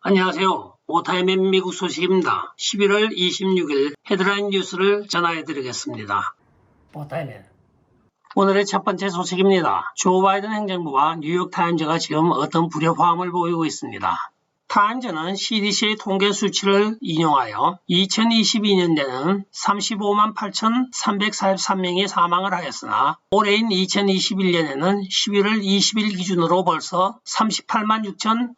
안녕하세요. 오타임의 미국 소식입니다. 11월 26일 헤드라인 뉴스를 전해드리겠습니다. 오늘의 첫 번째 소식입니다. 조 바이든 행정부와 뉴욕타임즈가 지금 어떤 불협화음을 보이고 있습니다. 타임즈는 CDC의 통계 수치를 인용하여 2022년에는 35만 8,343명이 사망을 하였으나 올해인 2021년에는 11월 20일 기준으로 벌써 38만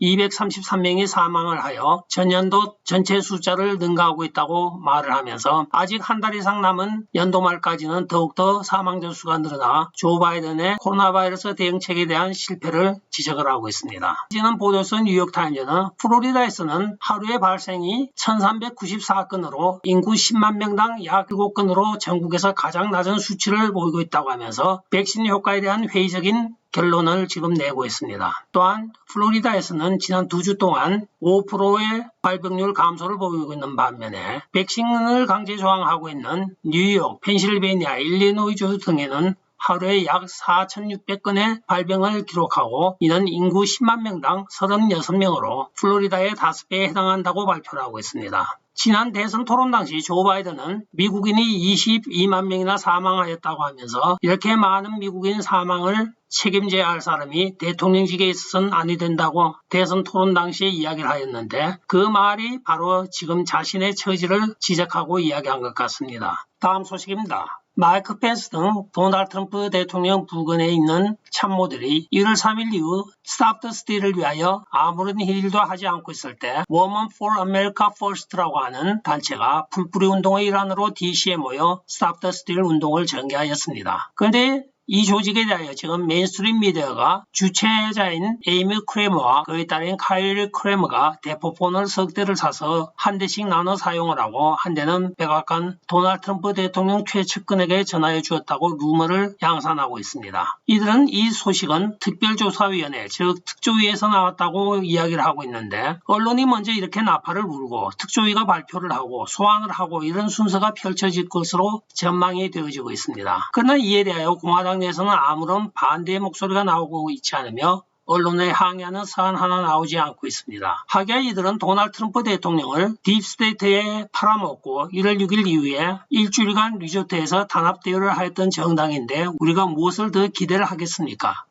6,233명이 사망을 하여 전년도 전체 숫자를 능가하고 있다고 말을 하면서 아직 한 달 이상 남은 연도 말까지는 더욱더 사망자 수가 늘어나 조 바이든의 코로나 바이러스 대응책에 대한 실패를 지적을 하고 있습니다. 지난 보도서 뉴욕타임즈는 플로리다에서는 하루의 발생이 1394건으로 인구 10만 명당 약 7건으로 전국에서 가장 낮은 수치를 보이고 있다고 하면서 백신 효과에 대한 회의적인 결론을 지금 내고 있습니다. 또한 플로리다에서는 지난 2주 동안 5%의 발병률 감소를 보이고 있는 반면에 백신을 강제 조항하고 있는 뉴욕, 펜실베이니아, 일리노이주 등에는 하루에 약 4,600건의 발병을 기록하고 이는 인구 10만 명당 36명으로 플로리다의 5배에 해당한다고 발표를 하고 있습니다. 지난 대선 토론 당시 조 바이든은 미국인이 22만 명이나 사망하였다고 하면서 이렇게 많은 미국인 사망을 책임져야 할 사람이 대통령직에 있어서는 아니 된다고 대선 토론 당시에 이야기를 하였는데 그 말이 바로 지금 자신의 처지를 지적하고 이야기한 것 같습니다. 다음 소식입니다. 마이크 펜스 등 도널드 트럼프 대통령 부근에 있는 참모들이 1월 3일 이후 Stop the Steal을 위하여 아무런 일도 하지 않고 있을 때 Women for America First라고 하는 단체가 풀뿌리 운동의 일환으로 DC에 모여 Stop the Steal 운동을 전개하였습니다. 그런데 이 조직에 대하여 지금 메인스트림 미디어가 주최자인 에이미 크레머와 그의 딸인 카일리 크레머가 대포폰을 석 대를 사서 한 대씩 나눠 사용을 하고 한 대는 백악관 도널드 트럼프 대통령 최측근에게 전하여 주었다고 루머를 양산하고 있습니다. 이들은 이 소식은 특별조사위원회 즉 특조위에서 나왔다고 이야기를 하고 있는데 언론이 먼저 이렇게 나팔을 불고 특조위가 발표를 하고 소환을 하고 이런 순서가 펼쳐질 것으로 전망이 되어지고 있습니다. 그러나 이에 대하여 공화당 내에서는 아무런 반대의 목소리가 나오고 있지 않으며 언론에 항의하는 사안 하나 나오지 않고 있습니다. 하기야 이들은 도널드 트럼프 대통령을 딥스테이트에 팔아먹고 1월 6일 이후에 일주일간 리조트에서 단합 대회를 하였던 정당인데 우리가 무엇을 더 기대를 하겠습니까?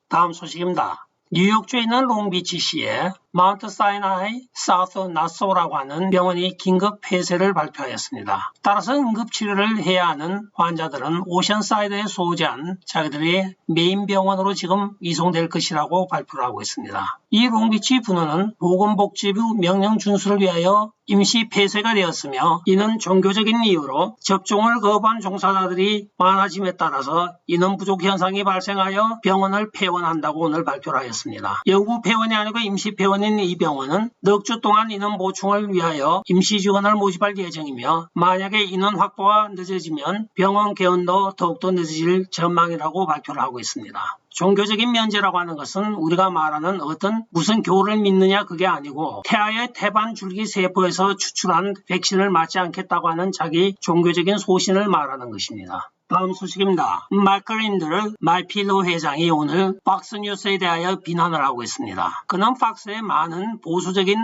다음 소식입니다. 뉴욕주에 있는 롱비치시에 마운트 사이나이 사우스 나소라고 하는 병원이 긴급 폐쇄를 발표하였습니다. 따라서 응급치료를 해야 하는 환자들은 오션사이드에 소재한 자기들의 메인 병원으로 지금 이송될 것이라고 발표를 하고 있습니다. 이 롱비치 분원은 보건복지부 명령 준수를 위하여 임시 폐쇄가 되었으며 이는 종교적인 이유로 접종을 거부한 종사자들이 많아짐에 따라서 인원 부족 현상이 발생하여 병원을 폐원한다고 오늘 발표를 하였습니다. 영구 폐원이 아니고 임시 폐원인 이 병원은 넉 주 동안 인원 보충을 위하여 임시 직원을 모집할 예정이며 만약에 인원 확보가 늦어지면 병원 개원도 더욱더 늦어질 전망이라고 발표를 하고 있습니다. 종교적인 면제라고 하는 것은 우리가 말하는 어떤 무슨 교를 믿느냐 그게 아니고 태아의 태반 줄기 세포에서 추출한 백신을 맞지 않겠다고 하는 자기 종교적인 소신을 말하는 것입니다. 다음 소식입니다. 마이클 린들 마이필로 회장이 오늘 팍스뉴스에 대하여 비난을 하고 있습니다. 그는 팍스에 많은 보수적인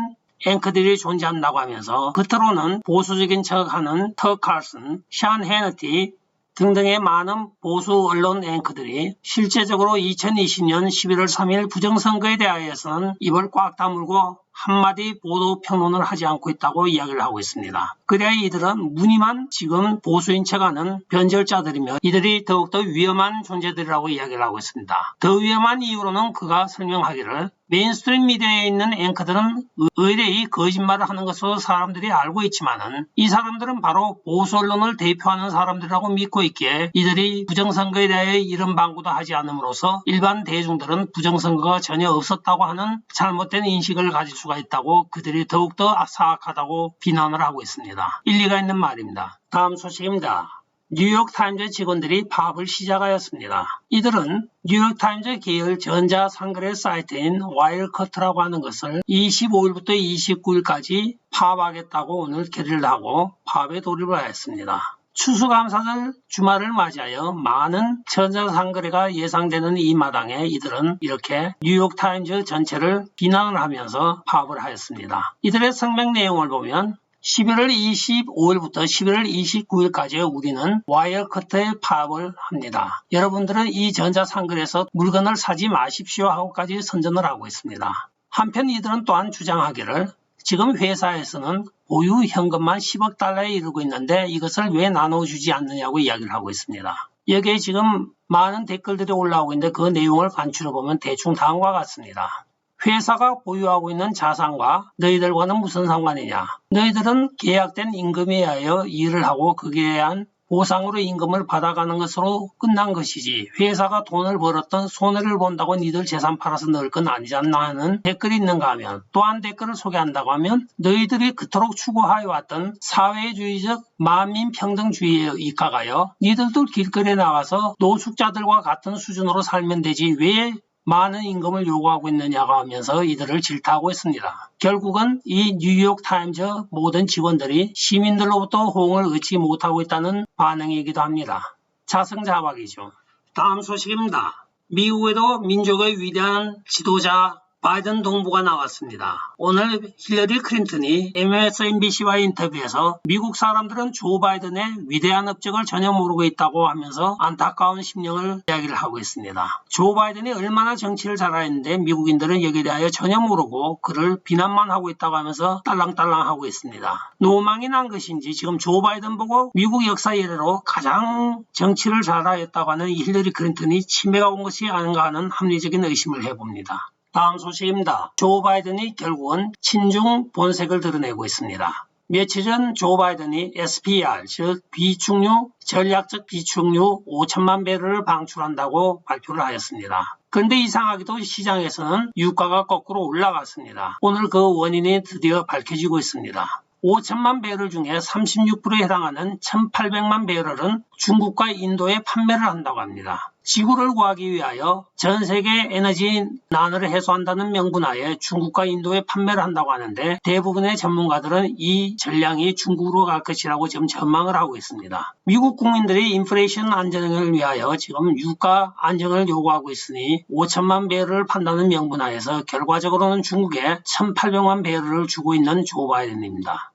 앵커들이 존재한다고 하면서 겉으로는 보수적인 척하는 터 칼슨, 샨 해너티 등등의 많은 보수 언론 앵커들이 실제적으로 2020년 11월 3일 부정선거에 대하여서는 입을 꽉 다물고 한마디 보도 평론을 하지 않고 있다고 이야기를 하고 있습니다. 그래야 이들은 무늬만 지금 보수인 척하는 변절자들이며 이들이 더욱더 위험한 존재들이라고 이야기를 하고 있습니다. 더 위험한 이유로는 그가 설명하기를 메인스트림 미디어에 있는 앵커들은 의뢰이 거짓말을 하는 것으로 사람들이 알고 있지만은 이 사람들은 바로 보수 언론을 대표하는 사람들이라고 믿고 있기에 이들이 부정선거에 대해 이런 방구도 하지 않음으로써 일반 대중들은 부정선거가 전혀 없었다고 하는 잘못된 인식을 가질 수가 있다고 그들이 더욱더 사악하다고 비난을 하고 있습니다. 일리가 있는 말입니다. 다음 소식입니다. 뉴욕타임즈 직원들이 파업을 시작하였습니다. 이들은 뉴욕타임즈 계열 전자상거래 사이트인 와일커트라고 하는 것을 25일부터 29일까지 파업하겠다고 오늘 결의를 하고 파업에 돌입을 하였습니다. 추수감사절 주말을 맞이하여 많은 전자상거래가 예상되는 이 마당에 이들은 이렇게 뉴욕타임즈 전체를 비난을 하면서 파업을 하였습니다. 이들의 성명 내용을 보면 11월 25일부터 11월 29일까지 우리는 와이어 커트의 파업을 합니다. 여러분들은 이 전자상거래에서 물건을 사지 마십시오 하고까지 선전을 하고 있습니다. 한편 이들은 또한 주장하기를 지금 회사에서는 보유 현금만 10억 달러에 이르고 있는데 이것을 왜 나눠주지 않느냐고 이야기를 하고 있습니다. 여기에 지금 많은 댓글들이 올라오고 있는데 그 내용을 간추려보면 대충 다음과 같습니다. 회사가 보유하고 있는 자산과 너희들과는 무슨 상관이냐. 너희들은 계약된 임금에 의하여 일을 하고 거기에 대한 보상으로 임금을 받아가는 것으로 끝난 것이지 회사가 돈을 벌었던 손해를 본다고 니들 재산 팔아서 넣을 건 아니지 않나 하는 댓글이 있는가 하면 또한 댓글을 소개한다고 하면 너희들이 그토록 추구하여왔던 사회주의적 만민평등주의에 입각하여 니들도 길거리에 나가서 노숙자들과 같은 수준으로 살면 되지 왜 많은 임금을 요구하고 있느냐고 하면서 이들을 질타하고 있습니다. 결국은 이 뉴욕타임즈 모든 직원들이 시민들로부터 호응을 얻지 못하고 있다는 반응이기도 합니다. 자승자박이죠. 다음 소식입니다. 미국에도 민족의 위대한 지도자 바이든 동부가 나왔습니다. 오늘 힐러리 클린턴이 MSNBC와의 인터뷰에서 미국 사람들은 조 바이든의 위대한 업적을 전혀 모르고 있다고 하면서 안타까운 심령을 이야기를 하고 있습니다. 조 바이든이 얼마나 정치를 잘하는데 미국인들은 여기에 대하여 전혀 모르고 그를 비난만 하고 있다고 하면서 딸랑딸랑하고 있습니다. 노망이 난 것인지 지금 조 바이든 보고 미국 역사 이래로 가장 정치를 잘하였다고 하는 힐러리 클린턴이 치매가 온 것이 아닌가 하는 합리적인 의심을 해봅니다. 다음 소식입니다. 조 바이든이 결국은 친중 본색을 드러내고 있습니다. 며칠 전 조 바이든이 SPR, 즉 비축유, 전략적 비축유 5천만 배럴을 방출한다고 발표를 하였습니다. 그런데 이상하게도 시장에서는 유가가 거꾸로 올라갔습니다. 오늘 그 원인이 드디어 밝혀지고 있습니다. 5천만 배럴 중에 36%에 해당하는 1,800만 배럴은 중국과 인도에 판매를 한다고 합니다. 지구를 구하기 위하여 전 세계 에너지 난을 해소한다는 명분하에 중국과 인도에 판매를 한다고 하는데 대부분의 전문가들은 이 전량이 중국으로 갈 것이라고 지금 전망을 하고 있습니다. 미국 국민들이 인플레이션 안정을 위하여 지금 유가 안정을 요구하고 있으니 5천만 배럴을 판다는 명분하에서 결과적으로는 중국에 1,800만 배럴을 주고 있는 조 바이든입니다.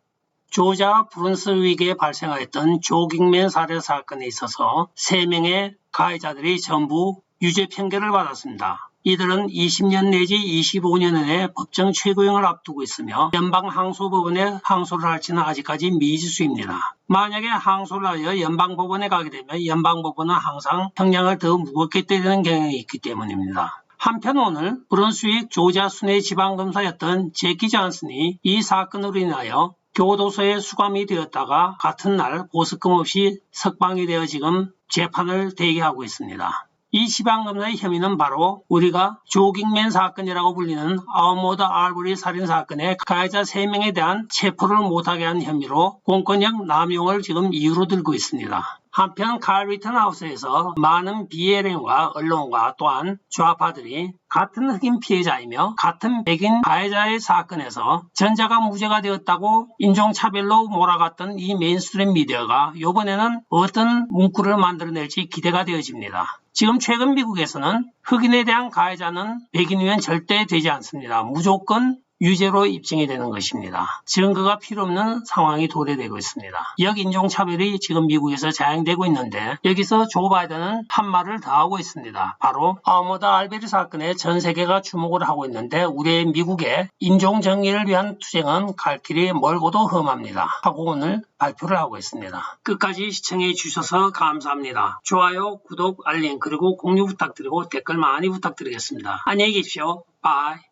조지아 브룬스윅에 발생하였던 조깅맨 살해 사건에 있어서 3명의 가해자들이 전부 유죄 판결을 받았습니다. 이들은 20년 내지 25년의 법정 최고형을 앞두고 있으며 연방항소법원에 항소를 할지는 아직까지 미지수입니다. 만약에 항소를 하여 연방법원에 가게 되면 연방법원은 항상 형량을 더 무겁게 때리는 경향이 있기 때문입니다. 한편 오늘 브룬스윅 조지아 순회 지방검사였던 제키 존슨이 이 사건으로 인하여 교도소에 수감이 되었다가 같은 날 보석금 없이 석방이 되어 지금 재판을 대기하고 있습니다. 이 지방검사의 혐의는 바로 우리가 조깅맨 사건이라고 불리는 아웃모드 알버리 살인사건의 가해자 3명에 대한 체포를 못하게 한 혐의로 공권력 남용을 지금 이유로 들고 있습니다. 한편 칼 리턴하우스에서 많은 BLM과 언론과 또한 좌파들이 같은 흑인 피해자이며 같은 백인 가해자의 사건에서 전자가 무죄가 되었다고 인종차별로 몰아갔던 이 메인스트림 미디어가 이번에는 어떤 문구를 만들어낼지 기대가 되어집니다. 지금 최근 미국에서는 흑인에 대한 가해자는 백인이면 절대 되지 않습니다. 무조건 유죄로 입증이 되는 것입니다. 증거가 필요 없는 상황이 도래되고 있습니다. 역인종차별이 지금 미국에서 자행되고 있는데 여기서 조 바이든은 한 말을 더 하고 있습니다. 바로 아웃모드 알베리 사건에 전 세계가 주목을 하고 있는데 우리의 미국의 인종정의를 위한 투쟁은 갈 길이 멀고도 험합니다. 하고 오늘 발표를 하고 있습니다. 끝까지 시청해 주셔서 감사합니다. 좋아요, 구독, 알림 그리고 공유 부탁드리고 댓글 많이 부탁드리겠습니다. 안녕히 계십시오. 바이.